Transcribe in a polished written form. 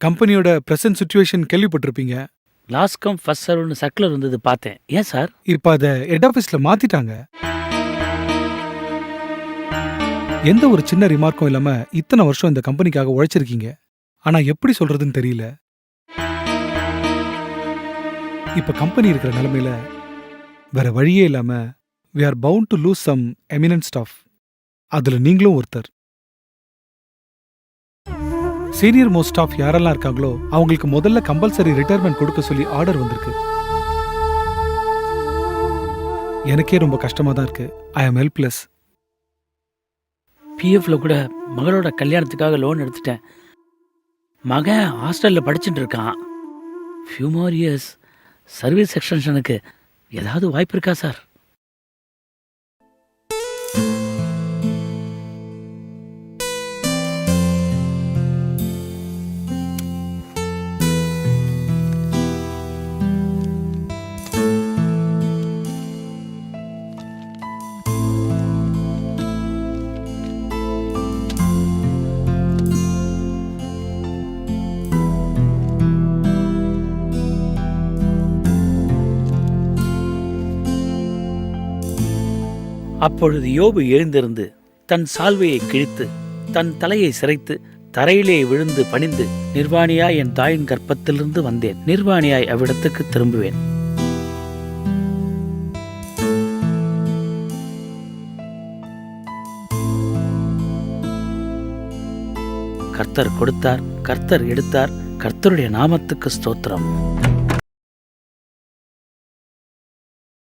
கம்பெனியோட present situation கேள்விப்பட்டிருப்பீங்க. Last come first சர்வ்னு circular இருந்தது பார்த்தேன். ஏன் சார்? இப்ப அத ஹெட் ஆபீஸ்ல மாத்திட்டாங்க. எந்த ஒரு சின்ன ரிமார்க்கும் இல்லாம இத்தனை வருஷம் இந்த கம்பெனிக்காக உழைச்சிருக்கீங்க. ஆனா எப்படி சொல்றதுன்னு தெரியல. இப்ப கம்பெனி இருக்கிற நிலைமையில வேற வழியே இல்லாம we are bound to lose some eminent staff. அதுல நீங்களும் ஒருத்தர். சீனியர் மோஸ்ட் ஸ்டாஃப் யாரெல்லாம் இருக்காங்களோ அவங்களுக்கு முதல்ல கம்பல்சரி ரிட்டையர்மெண்ட் கொடுக்க சொல்லி ஆர்டர் வந்திருக்கு. எனக்கே ரொம்ப கஷ்டமா தான் இருக்கு. ஐ ஆம் ஹெல்ப்லெஸ். பிஎஃப்ல கூட மகளோட கல்யாணத்துக்காக லோன் எடுத்துட்டேன். மகன் ஹாஸ்டல்ல படிச்சுட்டு இருக்கான். ஃபியூ மோர் இயர்ஸ் சர்வீஸ் எக்ஸ்டென்ஷனுக்கு ஏதாவது வாய்ப்பு இருக்கா சார்? அப்பொழுது யோபு எழுந்திருந்து தன் சால்வையை கிழித்து தன் தலையை சிரைத்து தரையிலே விழுந்து பணிந்து, நிர்வாணியாய் என் தாயின் கர்ப்பத்திலிருந்து வந்தேன், நிர்வாணியாய் அவ்விடத்துக்கு திரும்புவேன். கர்த்தர் கொடுத்தார், கர்த்தர் எடுத்தார், கர்த்தருடைய நாமத்துக்கு ஸ்தோத்திரம்.